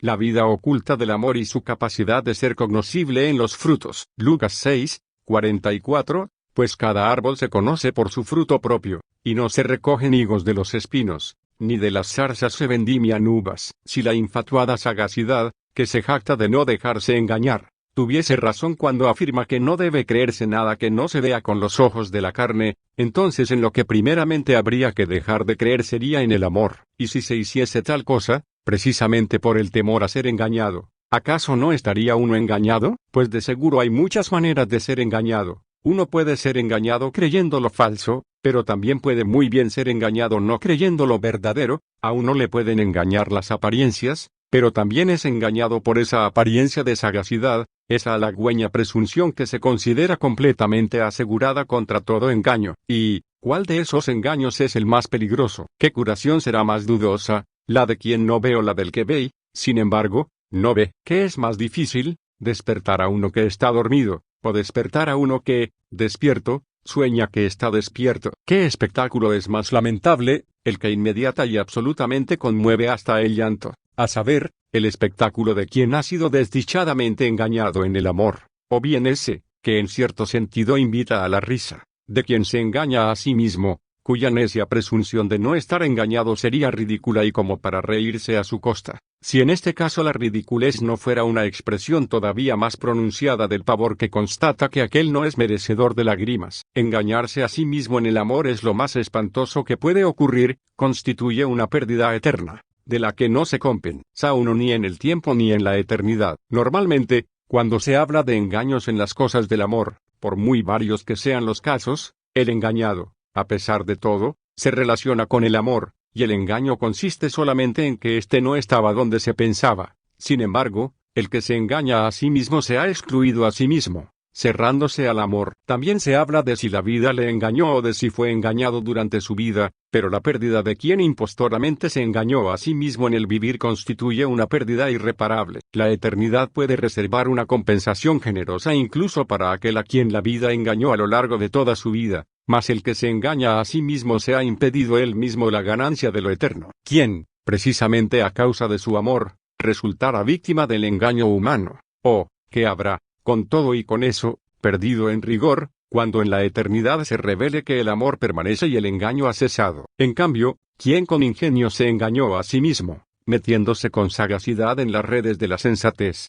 la vida oculta del amor y su capacidad de ser cognoscible en los frutos. Lucas 6:44, pues cada árbol se conoce por su fruto propio, y no se recogen higos de los espinos, ni de las zarzas se vendimian uvas. Si la infatuada sagacidad, que se jacta de no dejarse engañar, tuviese razón cuando afirma que no debe creerse nada que no se vea con los ojos de la carne, entonces en lo que primeramente habría que dejar de creer sería en el amor. Y si se hiciese tal cosa, precisamente por el temor a ser engañado, ¿acaso no estaría uno engañado? Pues de seguro hay muchas maneras de ser engañado. Uno puede ser engañado creyendo lo falso, pero también puede muy bien ser engañado no creyendo lo verdadero. A uno le pueden engañar las apariencias, pero también es engañado por esa apariencia de sagacidad, esa halagüeña presunción que se considera completamente asegurada contra todo engaño. ¿Y cuál de esos engaños es el más peligroso? ¿Qué curación será más dudosa, la de quien no ve o la del que ve, sin embargo, no ve? ¿Qué es más difícil, despertar a uno que está dormido, o despertar a uno que, despierto, sueña que está despierto? ¿Qué espectáculo es más lamentable, el que inmediata y absolutamente conmueve hasta el llanto, a saber, el espectáculo de quien ha sido desdichadamente engañado en el amor, o bien ese, que en cierto sentido invita a la risa, de quien se engaña a sí mismo, cuya necia presunción de no estar engañado sería ridícula y como para reírse a su costa? Si en este caso la ridiculez no fuera una expresión todavía más pronunciada del pavor que constata que aquel no es merecedor de lágrimas. Engañarse a sí mismo en el amor es lo más espantoso que puede ocurrir, constituye una pérdida eterna, de la que no se compensa uno ni en el tiempo ni en la eternidad. Normalmente, cuando se habla de engaños en las cosas del amor, por muy varios que sean los casos, el engañado, a pesar de todo, se relaciona con el amor, y el engaño consiste solamente en que éste no estaba donde se pensaba. Sin embargo, el que se engaña a sí mismo se ha excluido a sí mismo, cerrándose al amor. También se habla de si la vida le engañó o de si fue engañado durante su vida, pero la pérdida de quien impostoramente se engañó a sí mismo en el vivir constituye una pérdida irreparable. La eternidad puede reservar una compensación generosa incluso para aquel a quien la vida engañó a lo largo de toda su vida, mas el que se engaña a sí mismo se ha impedido él mismo la ganancia de lo eterno. Quien, precisamente a causa de su amor, resultara víctima del engaño humano, ¿qué habrá, con todo y con eso, perdido en rigor, cuando en la eternidad se revele que el amor permanece y el engaño ha cesado? En cambio, quien con ingenio se engañó a sí mismo, metiéndose con sagacidad en las redes de la sensatez,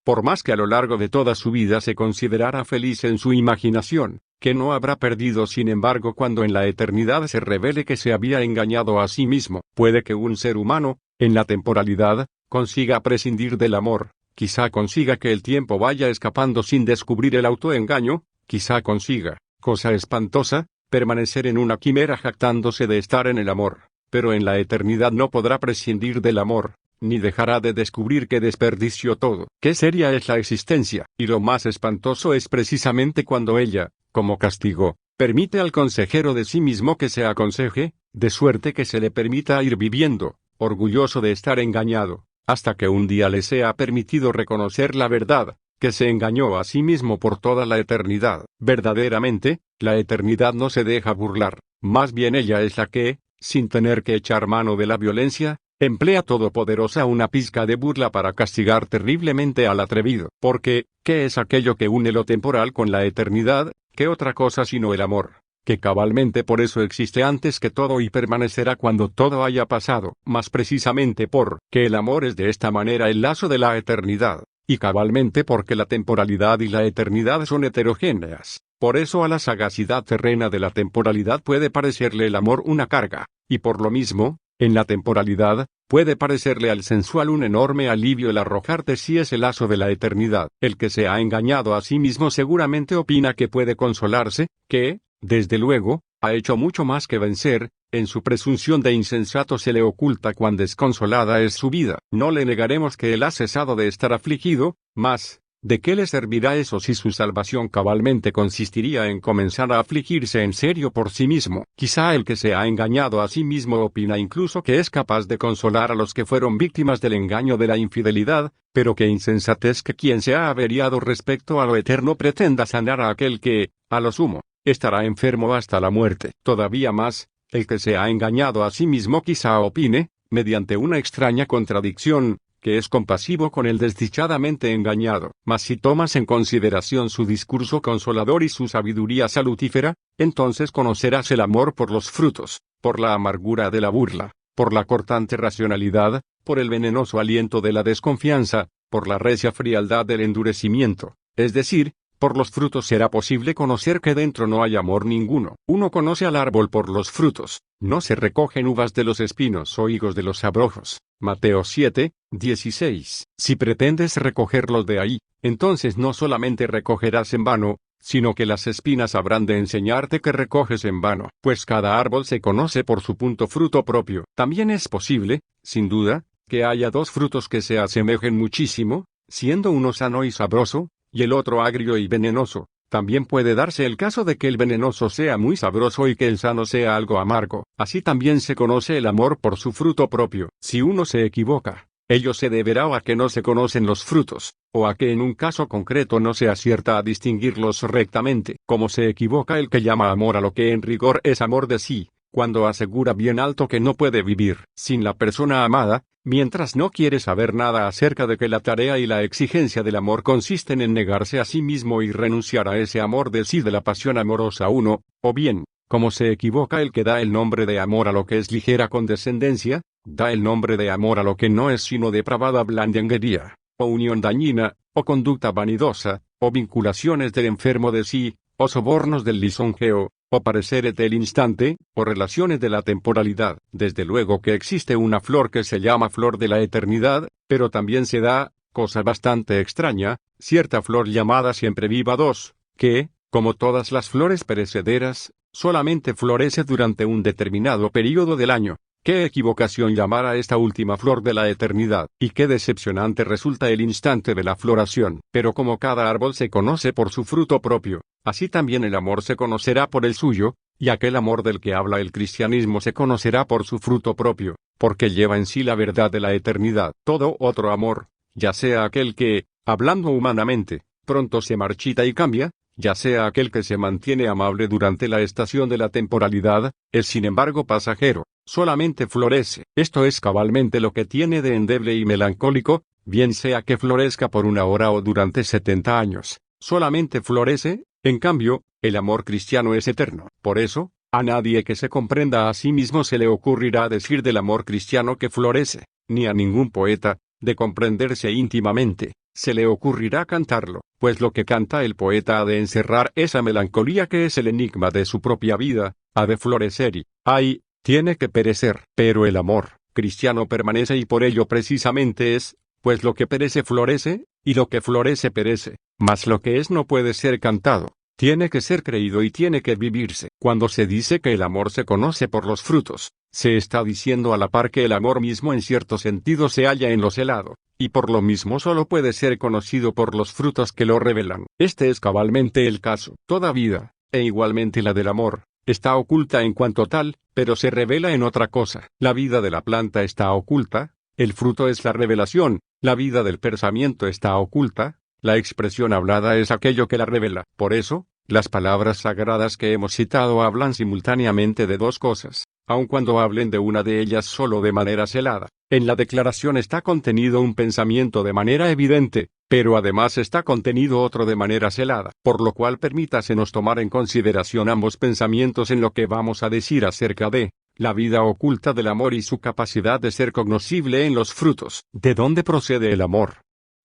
por más que a lo largo de toda su vida se considerara feliz en su imaginación, que no habrá perdido sin embargo cuando en la eternidad se revele que se había engañado a sí mismo? Puede que un ser humano, en la temporalidad, consiga prescindir del amor, quizá consiga que el tiempo vaya escapando sin descubrir el autoengaño, quizá consiga, cosa espantosa, permanecer en una quimera jactándose de estar en el amor, pero en la eternidad no podrá prescindir del amor, ni dejará de descubrir que desperdició todo. Qué seria es la existencia, y lo más espantoso es precisamente cuando ella, como castigo, permite al consejero de sí mismo que se aconseje, de suerte que se le permita ir viviendo, orgulloso de estar engañado, hasta que un día le sea permitido reconocer la verdad, que se engañó a sí mismo por toda la eternidad. Verdaderamente, la eternidad no se deja burlar, más bien ella es la que, sin tener que echar mano de la violencia, emplea todopoderosa una pizca de burla para castigar terriblemente al atrevido. Porque, ¿qué es aquello que une lo temporal con la eternidad? ¿Qué otra cosa sino el amor? Que cabalmente por eso existe antes que todo y permanecerá cuando todo haya pasado, más precisamente porque el amor es de esta manera el lazo de la eternidad, y cabalmente porque la temporalidad y la eternidad son heterogéneas. Por eso a la sagacidad terrena de la temporalidad puede parecerle el amor una carga, y por lo mismo, en la temporalidad, puede parecerle al sensual un enorme alivio el arrojar de sí ese lazo de la eternidad. El que se ha engañado a sí mismo seguramente opina que puede consolarse, que, desde luego, ha hecho mucho más que vencer, en su presunción de insensato se le oculta cuán desconsolada es su vida. No le negaremos que él ha cesado de estar afligido, mas, ¿de qué le servirá eso si su salvación cabalmente consistiría en comenzar a afligirse en serio por sí mismo? Quizá el que se ha engañado a sí mismo opina incluso que es capaz de consolar a los que fueron víctimas del engaño de la infidelidad, pero qué insensatez que quien se ha averiado respecto a lo eterno pretenda sanar a aquel que, a lo sumo, estará enfermo hasta la muerte. Todavía más, el que se ha engañado a sí mismo quizá opine, mediante una extraña contradicción, que es compasivo con el desdichadamente engañado. Mas si tomas en consideración su discurso consolador y su sabiduría salutífera, entonces conocerás el amor por los frutos, por la amargura de la burla, por la cortante racionalidad, por el venenoso aliento de la desconfianza, por la recia frialdad del endurecimiento, es decir, por los frutos será posible conocer que dentro no hay amor ninguno. Uno conoce al árbol por los frutos, no se recogen uvas de los espinos o higos de los abrojos. Mateo 7, 16. Si pretendes recogerlos de ahí, entonces no solamente recogerás en vano, sino que las espinas habrán de enseñarte que recoges en vano, pues cada árbol se conoce por su fruto propio. También es posible, sin duda, que haya dos frutos que se asemejen muchísimo, siendo uno sano y sabroso, y el otro agrio y venenoso. También puede darse el caso de que el venenoso sea muy sabroso y que el sano sea algo amargo. Así también se conoce el amor por su fruto propio. Si uno se equivoca, ello se deberá o a que no se conocen los frutos, o a que en un caso concreto no se acierta a distinguirlos rectamente. Como se equivoca el que llama amor a lo que en rigor es amor de sí, cuando asegura bien alto que no puede vivir sin la persona amada, mientras no quiere saber nada acerca de que la tarea y la exigencia del amor consisten en negarse a sí mismo y renunciar a ese amor de sí de la pasión amorosa uno, o bien, como se equivoca el que da el nombre de amor a lo que es ligera condescendencia, da el nombre de amor a lo que no es sino depravada blandenguería, o unión dañina, o conducta vanidosa, o vinculaciones del enfermo de sí, o sobornos del lisonjeo, o pareceres del instante, o relaciones de la temporalidad. Desde luego que existe una flor que se llama flor de la eternidad, pero también se da, cosa bastante extraña, cierta flor llamada siempre viva 2, que, como todas las flores perecederas, solamente florece durante un determinado período del año. Qué equivocación llamar a esta última flor de la eternidad, y qué decepcionante resulta el instante de la floración. Pero como cada árbol se conoce por su fruto propio, así también el amor se conocerá por el suyo, y aquel amor del que habla el cristianismo se conocerá por su fruto propio, porque lleva en sí la verdad de la eternidad. Todo otro amor, ya sea aquel que, hablando humanamente, pronto se marchita y cambia, ya sea aquel que se mantiene amable durante la estación de la temporalidad, es sin embargo pasajero, solamente florece. Esto es cabalmente lo que tiene de endeble y melancólico, bien sea que florezca por una hora o durante 70 años, solamente florece. En cambio, el amor cristiano es eterno. Por eso, a nadie que se comprenda a sí mismo se le ocurrirá decir del amor cristiano que florece, ni a ningún poeta, de comprenderse íntimamente, se le ocurrirá cantarlo, pues lo que canta el poeta ha de encerrar esa melancolía que es el enigma de su propia vida, ha de florecer y, ¡ay!, tiene que perecer. Pero el amor cristiano permanece y por ello precisamente es, pues lo que perece florece, y lo que florece perece, mas lo que es no puede ser cantado, tiene que ser creído y tiene que vivirse. Cuando se dice que el amor se conoce por los frutos, se está diciendo a la par que el amor mismo en cierto sentido se halla en lo celado, y por lo mismo solo puede ser conocido por los frutos que lo revelan. Este es cabalmente el caso. Toda vida, e igualmente la del amor, está oculta en cuanto tal, pero se revela en otra cosa. La vida de la planta está oculta, el fruto es la revelación, la vida del pensamiento está oculta, la expresión hablada es aquello que la revela. Por eso, las palabras sagradas que hemos citado hablan simultáneamente de dos cosas, aun cuando hablen de una de ellas solo de manera celada. En la declaración está contenido un pensamiento de manera evidente, pero además está contenido otro de manera celada, por lo cual permítasenos tomar en consideración ambos pensamientos en lo que vamos a decir acerca de la vida oculta del amor y su capacidad de ser cognoscible en los frutos. ¿De dónde procede el amor?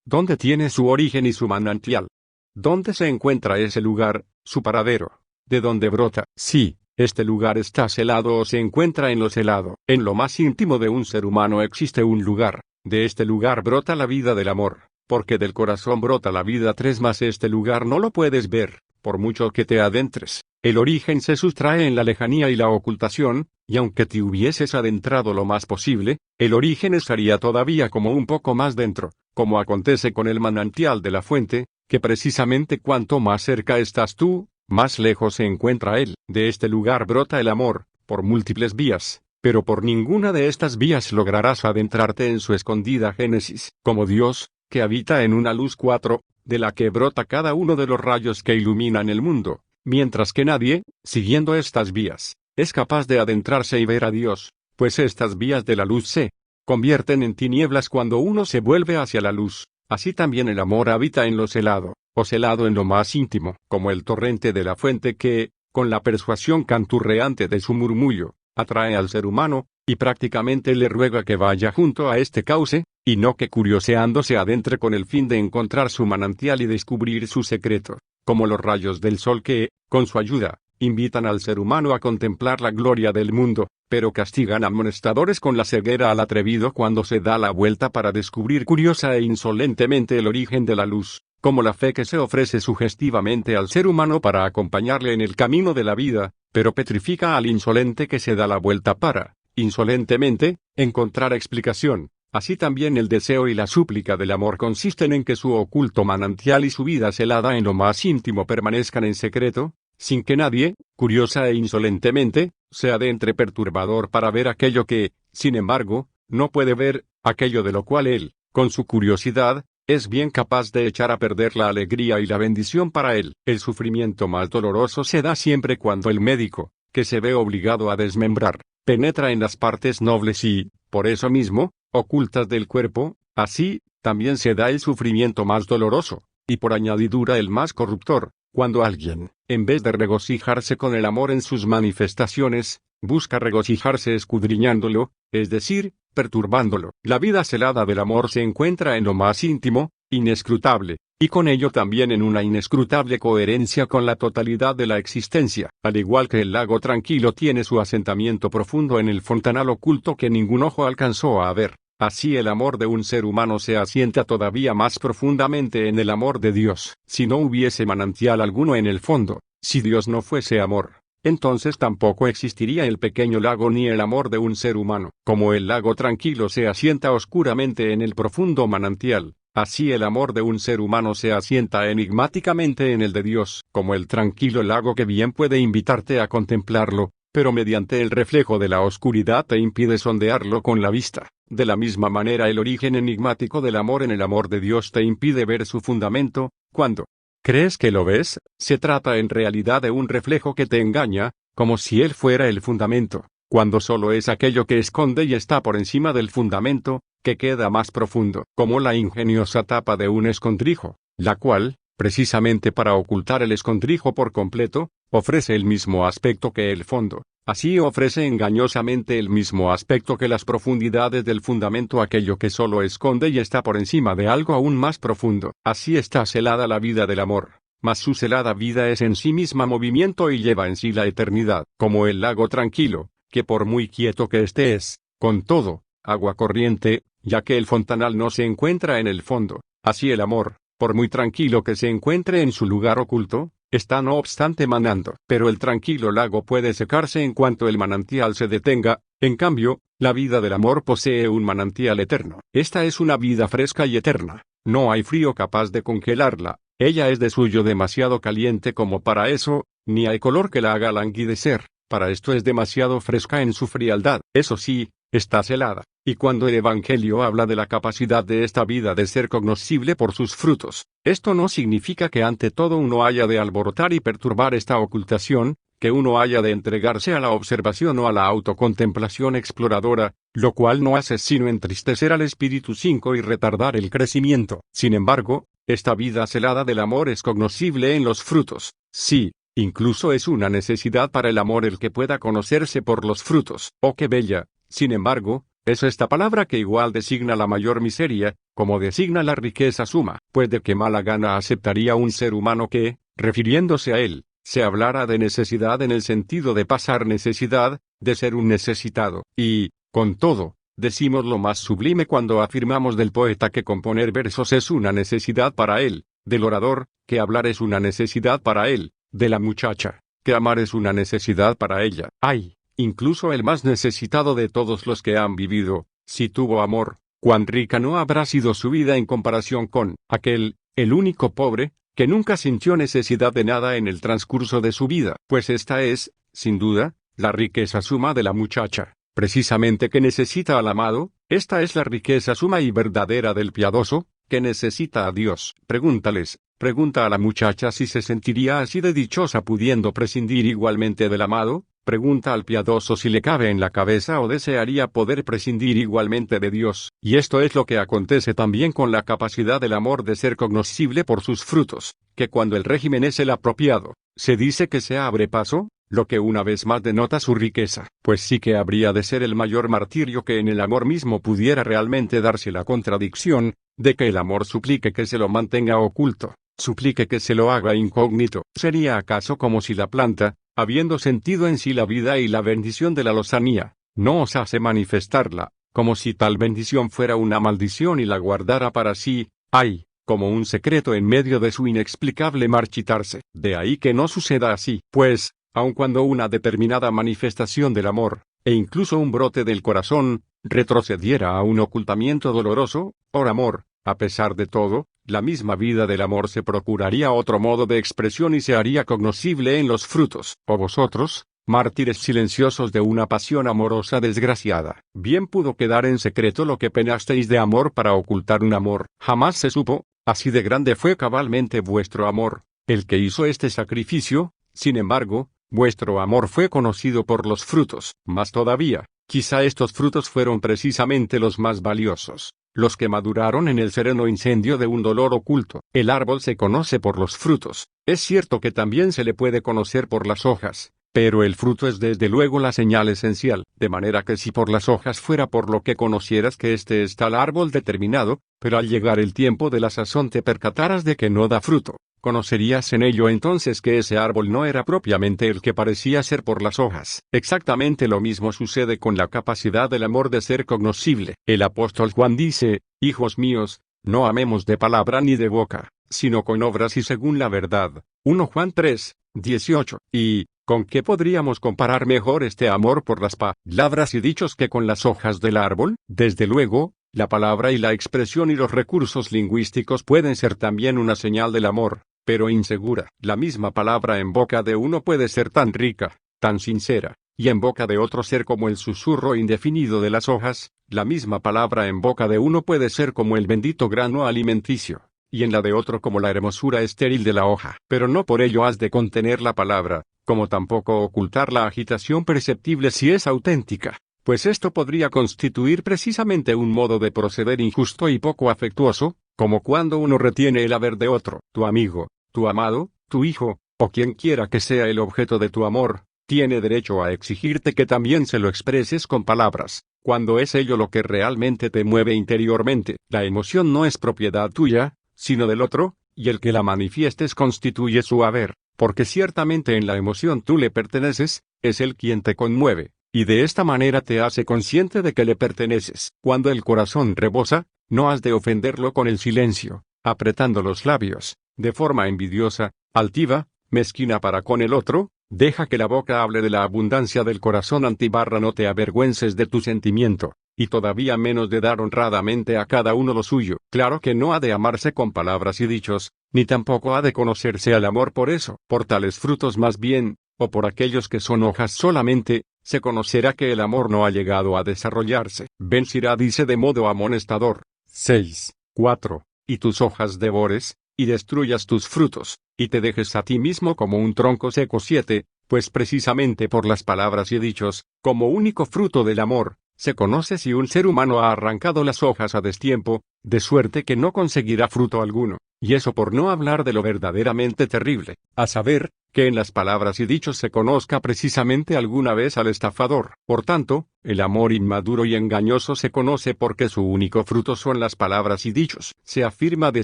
¿Dónde tiene su origen y su manantial? ¿Dónde se encuentra ese lugar, su paradero? ¿De dónde brota? Sí, este lugar está celado o se encuentra en lo celado. En lo más íntimo de un ser humano existe un lugar. De este lugar brota la vida del amor, porque del corazón brota la vida. Más este lugar no lo puedes ver, por mucho que te adentres. El origen se sustrae en la lejanía y la ocultación, y aunque te hubieses adentrado lo más posible, el origen estaría todavía como un poco más dentro, como acontece con el manantial de la fuente, que precisamente cuanto más cerca estás tú, más lejos se encuentra él. De este lugar brota el amor, por múltiples vías, pero por ninguna de estas vías lograrás adentrarte en su escondida génesis. Como Dios, que habita en una luz 4, de la que brota cada uno de los rayos que iluminan el mundo, mientras que nadie, siguiendo estas vías, es capaz de adentrarse y ver a Dios, pues estas vías de la luz se convierten en tinieblas cuando uno se vuelve hacia la luz. Así también el amor habita en lo celado, o celado en lo más íntimo, como el torrente de la fuente que, con la persuasión canturreante de su murmullo, atrae al ser humano, y prácticamente le ruega que vaya junto a este cauce, y no que curioseando se adentre con el fin de encontrar su manantial y descubrir su secreto, como los rayos del sol que, con su ayuda, invitan al ser humano a contemplar la gloria del mundo, pero castigan amonestadores con la ceguera al atrevido cuando se da la vuelta para descubrir curiosa e insolentemente el origen de la luz, como la fe que se ofrece sugestivamente al ser humano para acompañarle en el camino de la vida, pero petrifica al insolente que se da la vuelta para, insolentemente, encontrar explicación. Así también el deseo y la súplica del amor consisten en que su oculto manantial y su vida celada en lo más íntimo permanezcan en secreto, sin que nadie, curiosa e insolentemente, se adentre perturbador para ver aquello que, sin embargo, no puede ver, aquello de lo cual él, con su curiosidad, es bien capaz de echar a perder la alegría y la bendición para él. El sufrimiento más doloroso se da siempre cuando el médico, que se ve obligado a desmembrar, penetra en las partes nobles y, por eso mismo, ocultas del cuerpo. Así, también se da el sufrimiento más doloroso, y por añadidura el más corruptor, cuando alguien, en vez de regocijarse con el amor en sus manifestaciones, busca regocijarse escudriñándolo, es decir, perturbándolo. La vida celada del amor se encuentra en lo más íntimo, inescrutable, y con ello también en una inescrutable coherencia con la totalidad de la existencia. Al igual que el lago tranquilo tiene su asentamiento profundo en el fontanal oculto que ningún ojo alcanzó a ver, así el amor de un ser humano se asienta todavía más profundamente en el amor de Dios. Si no hubiese manantial alguno en el fondo, si Dios no fuese amor, entonces tampoco existiría el pequeño lago ni el amor de un ser humano. Como el lago tranquilo se asienta oscuramente en el profundo manantial, así el amor de un ser humano se asienta enigmáticamente en el de Dios. Como el tranquilo lago que bien puede invitarte a contemplarlo, pero mediante el reflejo de la oscuridad te impide sondearlo con la vista. De la misma manera el origen enigmático del amor en el amor de Dios te impide ver su fundamento. Cuando crees que lo ves, se trata en realidad de un reflejo que te engaña, como si él fuera el fundamento, cuando solo es aquello que esconde y está por encima del fundamento, que queda más profundo, como la ingeniosa tapa de un escondrijo, la cual, precisamente para ocultar el escondrijo por completo, ofrece el mismo aspecto que el fondo. Así ofrece engañosamente el mismo aspecto que las profundidades del fundamento aquello que solo esconde y está por encima de algo aún más profundo. Así está celada la vida del amor, mas su celada vida es en sí misma movimiento y lleva en sí la eternidad. Como el lago tranquilo, que por muy quieto que esté es, con todo, agua corriente, ya que el fontanal no se encuentra en el fondo. Así el amor, por muy tranquilo que se encuentre en su lugar oculto, está no obstante manando. Pero el tranquilo lago puede secarse en cuanto el manantial se detenga. En cambio, la vida del amor posee un manantial eterno. Esta es una vida fresca y eterna. No hay frío capaz de congelarla. Ella es de suyo demasiado caliente como para eso, ni hay color que la haga languidecer. Para esto es demasiado fresca en su frialdad. Eso sí, está celada. Y cuando el Evangelio habla de la capacidad de esta vida de ser cognoscible por sus frutos, esto no significa que ante todo uno haya de alborotar y perturbar esta ocultación, que uno haya de entregarse a la observación o a la autocontemplación exploradora, lo cual no hace sino entristecer al espíritu 5 y retardar el crecimiento. Sin embargo, esta vida celada del amor es cognoscible en los frutos. Sí, incluso es una necesidad para el amor el que pueda conocerse por los frutos. Oh, qué bella, sin embargo, es esta palabra que igual designa la mayor miseria, como designa la riqueza suma, pues de qué mala gana aceptaría un ser humano que, refiriéndose a él, se hablara de necesidad en el sentido de pasar necesidad, de ser un necesitado. Y, con todo, decimos lo más sublime cuando afirmamos del poeta que componer versos es una necesidad para él, del orador, que hablar es una necesidad para él, de la muchacha, que amar es una necesidad para ella. ¡Ay! Incluso el más necesitado de todos los que han vivido, si tuvo amor, cuán rica no habrá sido su vida en comparación con aquel, el único pobre, que nunca sintió necesidad de nada en el transcurso de su vida. Pues esta es, sin duda, la riqueza suma de la muchacha, precisamente que necesita al amado. Esta es la riqueza suma y verdadera del piadoso, que necesita a Dios. Pregunta a la muchacha si se sentiría así de dichosa pudiendo prescindir igualmente del amado. Pregunta al piadoso si le cabe en la cabeza o desearía poder prescindir igualmente de Dios. Y esto es lo que acontece también con la capacidad del amor de ser cognoscible por sus frutos, que cuando el régimen es el apropiado, se dice que se abre paso, lo que una vez más denota su riqueza, pues sí que habría de ser el mayor martirio que en el amor mismo pudiera realmente darse la contradicción, de que el amor suplique que se lo mantenga oculto, suplique que se lo haga incógnito. ¿Sería acaso como si la planta, habiendo sentido en sí la vida y la bendición de la lozanía, no osase manifestarla, como si tal bendición fuera una maldición y la guardara para sí, ay, como un secreto en medio de su inexplicable marchitarse? De ahí que no suceda así, pues, aun cuando una determinada manifestación del amor, e incluso un brote del corazón, retrocediera a un ocultamiento doloroso, por amor, a pesar de todo, la misma vida del amor se procuraría otro modo de expresión y se haría cognoscible en los frutos. O vosotros, mártires silenciosos de una pasión amorosa desgraciada, bien pudo quedar en secreto lo que penasteis de amor para ocultar un amor. Jamás se supo, así de grande fue cabalmente vuestro amor, el que hizo este sacrificio. Sin embargo, vuestro amor fue conocido por los frutos. Más todavía, quizá estos frutos fueron precisamente los más valiosos, los que maduraron en el sereno incendio de un dolor oculto. El árbol se conoce por los frutos. Es cierto que también se le puede conocer por las hojas, pero el fruto es desde luego la señal esencial, de manera que si por las hojas fuera por lo que conocieras que este es tal árbol determinado, pero al llegar el tiempo de la sazón te percataras de que no da fruto, conocerías en ello entonces que ese árbol no era propiamente el que parecía ser por las hojas. Exactamente lo mismo sucede con la capacidad del amor de ser cognoscible. El apóstol Juan dice: hijos míos, no amemos de palabra ni de boca, sino con obras y según la verdad. 1 Juan 3, 18. Y, ¿con qué podríamos comparar mejor este amor por las palabras y dichos que con las hojas del árbol? Desde luego, la palabra y la expresión y los recursos lingüísticos pueden ser también una señal del amor, pero insegura. La misma palabra en boca de uno puede ser tan rica, tan sincera, y en boca de otro ser como el susurro indefinido de las hojas. La misma palabra en boca de uno puede ser como el bendito grano alimenticio, y en la de otro como la hermosura estéril de la hoja. Pero no por ello has de contener la palabra, como tampoco ocultar la agitación perceptible si es auténtica, pues esto podría constituir precisamente un modo de proceder injusto y poco afectuoso, como cuando uno retiene el haber de otro. Tu amigo, tu amado, tu hijo, o quien quiera que sea el objeto de tu amor, tiene derecho a exigirte que también se lo expreses con palabras, cuando es ello lo que realmente te mueve interiormente. La emoción no es propiedad tuya, sino del otro, y el que la manifiestes constituye su haber, porque ciertamente en la emoción tú le perteneces, es él quien te conmueve, y de esta manera te hace consciente de que le perteneces. Cuando el corazón rebosa, no has de ofenderlo con el silencio, apretando los labios, de forma envidiosa, altiva, mezquina para con el otro. Deja que la boca hable de la abundancia del corazón antibarra. No te avergüences de tu sentimiento, y todavía menos de dar honradamente a cada uno lo suyo. Claro que no ha de amarse con palabras y dichos, ni tampoco ha de conocerse al amor por eso. Por tales frutos más bien, o por aquellos que son hojas solamente, se conocerá que el amor no ha llegado a desarrollarse. Ben Sirá dice de modo amonestador: 6, 4, y tus hojas devores, y destruyas tus frutos, y te dejes a ti mismo como un tronco seco. 7, pues precisamente por las palabras y dichos, como único fruto del amor, se conoce si un ser humano ha arrancado las hojas a destiempo, de suerte que no conseguirá fruto alguno, y eso por no hablar de lo verdaderamente terrible, a saber, que en las palabras y dichos se conozca precisamente alguna vez al estafador. Por tanto, el amor inmaduro y engañoso se conoce porque su único fruto son las palabras y dichos. Se afirma de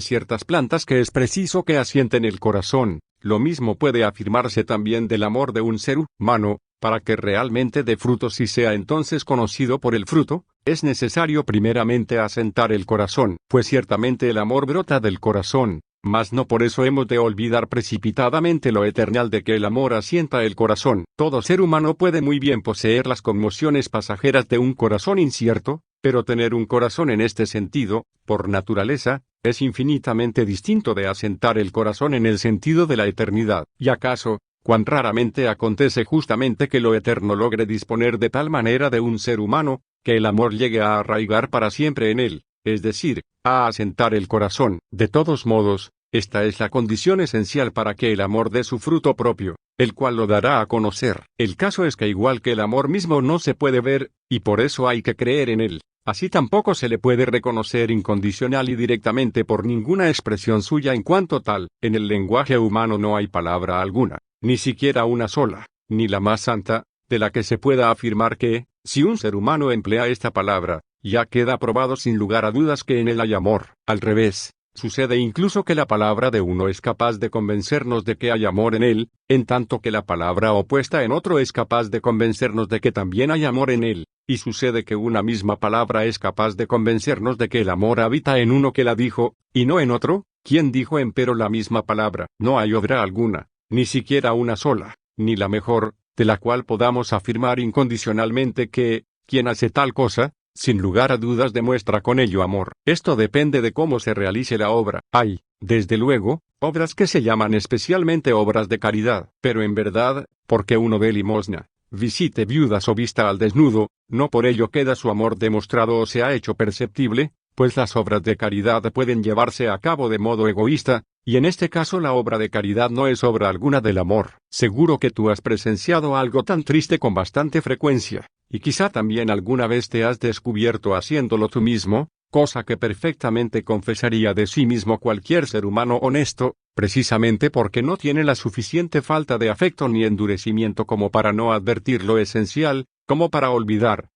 ciertas plantas que es preciso que asienten el corazón. Lo mismo puede afirmarse también del amor de un ser humano. Para que realmente dé frutos y sea entonces conocido por el fruto, es necesario primeramente asentar el corazón, pues ciertamente el amor brota del corazón, mas no por eso hemos de olvidar precipitadamente lo eternal de que el amor asienta el corazón. Todo ser humano puede muy bien poseer las conmociones pasajeras de un corazón incierto, pero tener un corazón en este sentido, por naturaleza, es infinitamente distinto de asentar el corazón en el sentido de la eternidad. ¿Y acaso, cuán raramente acontece justamente que lo eterno logre disponer de tal manera de un ser humano, que el amor llegue a arraigar para siempre en él, es decir, a asentar el corazón? De todos modos, Esta es la condición esencial para que el amor dé su fruto propio, el cual lo dará a conocer. El caso es que igual que el amor mismo no se puede ver, y por eso hay que creer en él, así tampoco se le puede reconocer incondicional y directamente por ninguna expresión suya en cuanto tal. En el lenguaje humano no hay palabra alguna, ni siquiera una sola, ni la más santa, de la que se pueda afirmar que, si un ser humano emplea esta palabra, ya queda probado sin lugar a dudas que en él hay amor. Al revés, sucede incluso que la palabra de uno es capaz de convencernos de que hay amor en él, en tanto que la palabra opuesta en otro es capaz de convencernos de que también hay amor en él, y sucede que una misma palabra es capaz de convencernos de que el amor habita en uno que la dijo, y no en otro, quien dijo empero la misma palabra. No hay obra alguna, ni siquiera una sola, ni la mejor, de la cual podamos afirmar incondicionalmente que, quien hace tal cosa, sin lugar a dudas demuestra con ello amor. Esto depende de cómo se realice la obra. Hay, desde luego, obras que se llaman especialmente obras de caridad, pero en verdad, porque uno dé limosna, visite viudas o vista al desnudo, no por ello queda su amor demostrado o se ha hecho perceptible, pues las obras de caridad pueden llevarse a cabo de modo egoísta, y en este caso la obra de caridad no es obra alguna del amor. Seguro que tú has presenciado algo tan triste con bastante frecuencia, y quizá también alguna vez te has descubierto haciéndolo tú mismo, cosa que perfectamente confesaría de sí mismo cualquier ser humano honesto, precisamente porque no tiene la suficiente falta de afecto ni endurecimiento como para no advertir lo esencial, como para olvidar,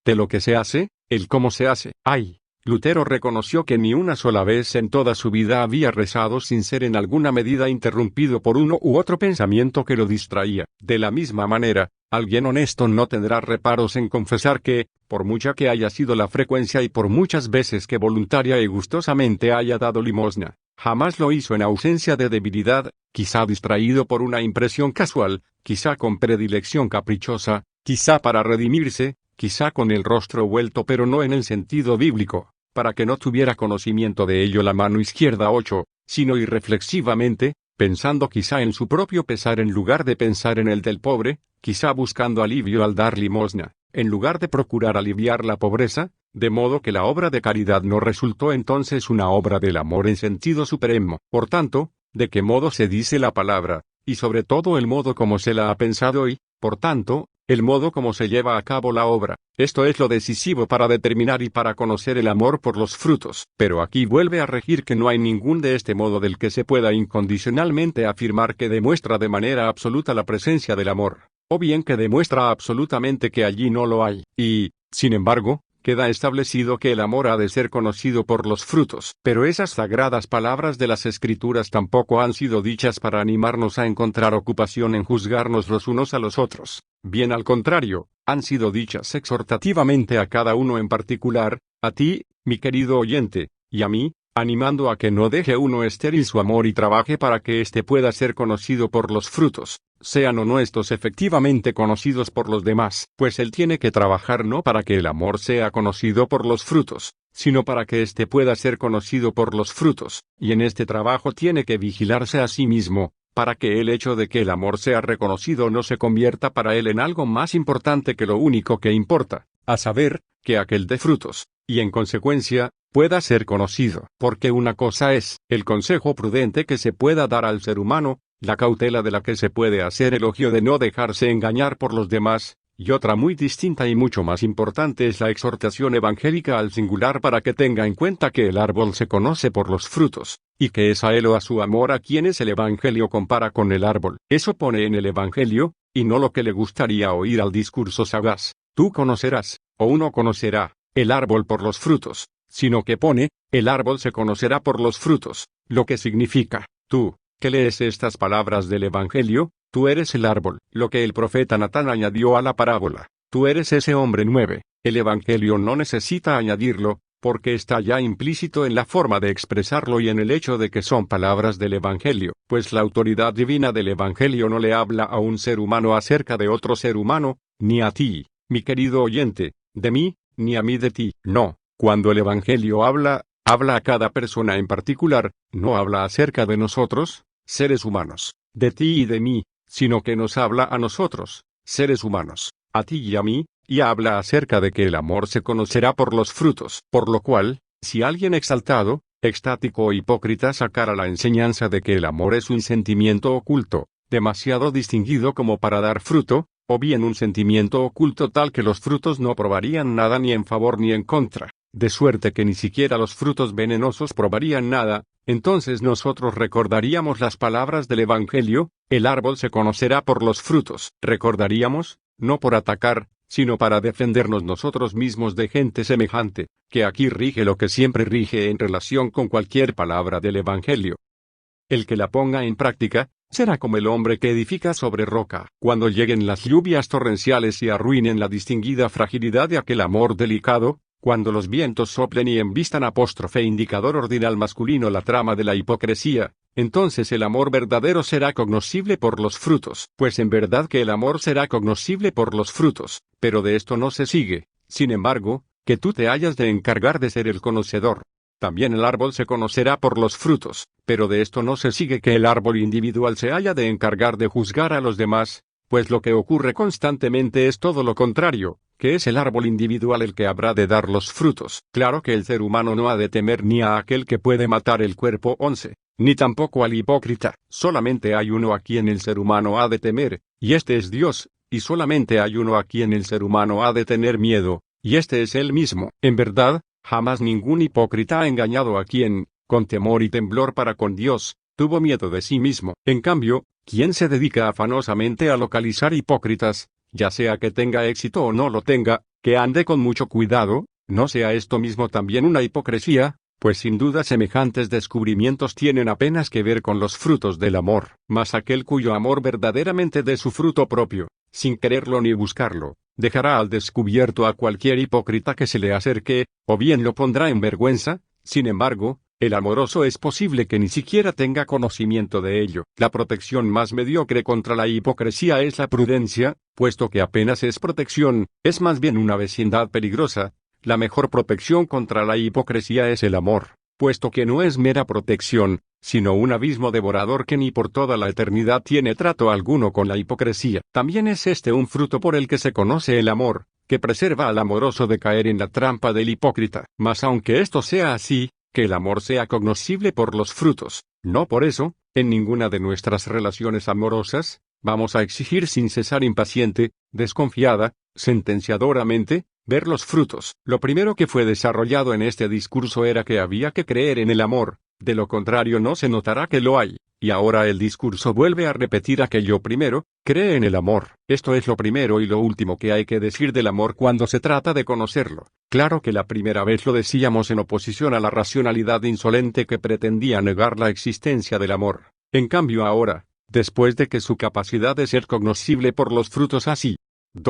de lo que se hace, el cómo se hace. Ay. Lutero reconoció que ni una sola vez en toda su vida había rezado sin ser en alguna medida interrumpido por uno u otro pensamiento que lo distraía. De la misma manera, alguien honesto no tendrá reparos en confesar que, por mucha que haya sido la frecuencia y por muchas veces que voluntaria y gustosamente haya dado limosna, jamás lo hizo en ausencia de debilidad, quizá distraído por una impresión casual, quizá con predilección caprichosa, quizá para redimirse, quizá con el rostro vuelto pero no en el sentido bíblico, para que no tuviera conocimiento de ello la mano izquierda 8, sino irreflexivamente, pensando quizá en su propio pesar en lugar de pensar en el del pobre, quizá buscando alivio al dar limosna, en lugar de procurar aliviar la pobreza, de modo que la obra de caridad no resultó entonces una obra del amor en sentido supremo. Por tanto, ¿de qué modo se dice la palabra, y sobre todo el modo como se la ha pensado y, por tanto, el modo como se lleva a cabo la obra? Esto es lo decisivo para determinar y para conocer el amor por los frutos. Pero aquí vuelve a regir que no hay ningún de este modo del que se pueda incondicionalmente afirmar que demuestra de manera absoluta la presencia del amor, o bien que demuestra absolutamente que allí no lo hay. Y, sin embargo, queda establecido que el amor ha de ser conocido por los frutos. Pero esas sagradas palabras de las Escrituras tampoco han sido dichas para animarnos a encontrar ocupación en juzgarnos los unos a los otros. Bien al contrario, han sido dichas exhortativamente a cada uno en particular, a ti, mi querido oyente, y a mí, animando a que no deje uno estéril su amor y trabaje para que éste pueda ser conocido por los frutos, sean o no estos efectivamente conocidos por los demás, pues él tiene que trabajar no para que el amor sea conocido por los frutos, sino para que éste pueda ser conocido por los frutos, y en este trabajo tiene que vigilarse a sí mismo, para que el hecho de que el amor sea reconocido no se convierta para él en algo más importante que lo único que importa, a saber, que aquel de frutos, y en consecuencia, pueda ser conocido. Porque una cosa es el consejo prudente que se pueda dar al ser humano, la cautela de la que se puede hacer elogio de no dejarse engañar por los demás, y otra muy distinta y mucho más importante es la exhortación evangélica al singular para que tenga en cuenta que el árbol se conoce por los frutos, y que es a él o a su amor a quienes el Evangelio compara con el árbol. Eso pone en el Evangelio, y no lo que le gustaría oír al discurso sagaz, tú conocerás, o uno conocerá, el árbol por los frutos, sino que pone, el árbol se conocerá por los frutos, lo que significa, tú, que lees estas palabras del Evangelio, tú eres el árbol. Lo que el profeta Natán añadió a la parábola, tú eres ese hombre 9, el Evangelio no necesita añadirlo, porque está ya implícito en la forma de expresarlo y en el hecho de que son palabras del Evangelio, pues la autoridad divina del Evangelio no le habla a un ser humano acerca de otro ser humano, ni a ti, mi querido oyente, de mí, ni a mí de ti. No, cuando el Evangelio habla a cada persona en particular, no habla acerca de nosotros, seres humanos, de ti y de mí, sino que nos habla a nosotros, seres humanos, a ti y a mí, y habla acerca de que el amor se conocerá por los frutos. Por lo cual, si alguien exaltado, extático o hipócrita sacara la enseñanza de que el amor es un sentimiento oculto, demasiado distinguido como para dar fruto, o bien un sentimiento oculto tal que los frutos no probarían nada ni en favor ni en contra, de suerte que ni siquiera los frutos venenosos probarían nada. Entonces nosotros recordaríamos las palabras del Evangelio: el árbol se conocerá por los frutos. Recordaríamos, no por atacar, sino para defendernos nosotros mismos de gente semejante, que aquí rige lo que siempre rige en relación con cualquier palabra del Evangelio. El que la ponga en práctica, será como el hombre que edifica sobre roca. Cuando lleguen las lluvias torrenciales y arruinen la distinguida fragilidad de aquel amor delicado, cuando los vientos soplen y embistan apóstrofe indicador ordinal masculino la trama de la hipocresía, entonces el amor verdadero será cognoscible por los frutos. Pues en verdad que el amor será cognoscible por los frutos, pero de esto no se sigue, sin embargo, que tú te hayas de encargar de ser el conocedor. También el árbol se conocerá por los frutos, pero de esto no se sigue que el árbol individual se haya de encargar de juzgar a los demás, pues lo que ocurre constantemente es todo lo contrario, que es el árbol individual el que habrá de dar los frutos. Claro que el ser humano no ha de temer ni a aquel que puede matar el cuerpo 11, ni tampoco al hipócrita. Solamente hay uno a quien el ser humano ha de temer, y este es Dios, y solamente hay uno a quien el ser humano ha de tener miedo, y este es él mismo. En verdad, jamás ningún hipócrita ha engañado a quien, con temor y temblor para con Dios, tuvo miedo de sí mismo. En cambio, quien se dedica afanosamente a localizar hipócritas, ya sea que tenga éxito o no lo tenga, que ande con mucho cuidado, no sea esto mismo también una hipocresía, pues sin duda semejantes descubrimientos tienen apenas que ver con los frutos del amor. Mas aquel cuyo amor verdaderamente dé su fruto propio, sin quererlo ni buscarlo, dejará al descubierto a cualquier hipócrita que se le acerque, o bien lo pondrá en vergüenza. Sin embargo, el amoroso es posible que ni siquiera tenga conocimiento de ello. La protección más mediocre contra la hipocresía es la prudencia, puesto que apenas es protección, es más bien una vecindad peligrosa. La mejor protección contra la hipocresía es el amor, puesto que no es mera protección, sino un abismo devorador que ni por toda la eternidad tiene trato alguno con la hipocresía. También es este un fruto por el que se conoce el amor, que preserva al amoroso de caer en la trampa del hipócrita. Mas aunque esto sea así, que el amor sea cognoscible por los frutos, no por eso, en ninguna de nuestras relaciones amorosas, vamos a exigir sin cesar impaciente, desconfiada, sentenciadoramente, ver los frutos. Lo primero que fue desarrollado en este discurso era que había que creer en el amor, de lo contrario no se notará que lo hay, y ahora el discurso vuelve a repetir aquello primero: cree en el amor. Esto es lo primero y lo último que hay que decir del amor cuando se trata de conocerlo. Claro que la primera vez lo decíamos en oposición a la racionalidad insolente que pretendía negar la existencia del amor. En cambio ahora, después de que su capacidad de ser cognoscible por los frutos ha sido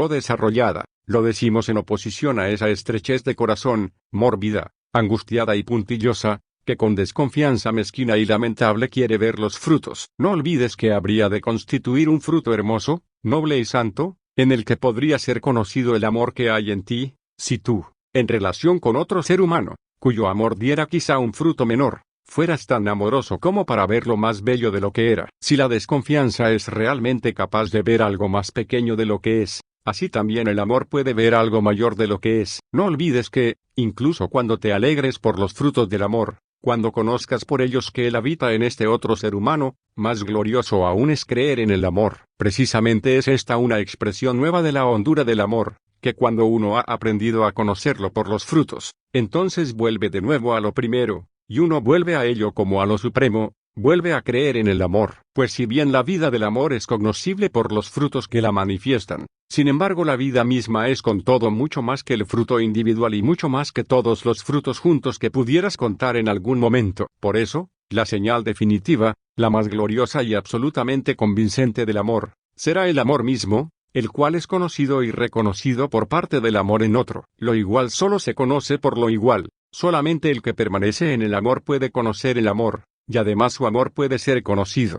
desarrollada, lo decimos en oposición a esa estrechez de corazón, mórbida, angustiada y puntillosa, que con desconfianza mezquina y lamentable quiere ver los frutos. No olvides que habría de constituir un fruto hermoso, noble y santo, en el que podría ser conocido el amor que hay en ti, si tú, en relación con otro ser humano, cuyo amor diera quizá un fruto menor, fueras tan amoroso como para ver lo más bello de lo que era. Si la desconfianza es realmente capaz de ver algo más pequeño de lo que es, así también el amor puede ver algo mayor de lo que es. No olvides que, incluso cuando te alegres por los frutos del amor, cuando conozcas por ellos que él habita en este otro ser humano, más glorioso aún es creer en el amor. Precisamente es esta una expresión nueva de la hondura del amor, que cuando uno ha aprendido a conocerlo por los frutos, entonces vuelve de nuevo a lo primero, y uno vuelve a ello como a lo supremo, vuelve a creer en el amor. Pues si bien la vida del amor es cognoscible por los frutos que la manifiestan, sin embargo la vida misma es con todo mucho más que el fruto individual y mucho más que todos los frutos juntos que pudieras contar en algún momento. Por eso, la señal definitiva, la más gloriosa y absolutamente convincente del amor, será el amor mismo, el cual es conocido y reconocido por parte del amor en otro. Lo igual solo se conoce por lo igual, solamente el que permanece en el amor puede conocer el amor, y además su amor puede ser conocido.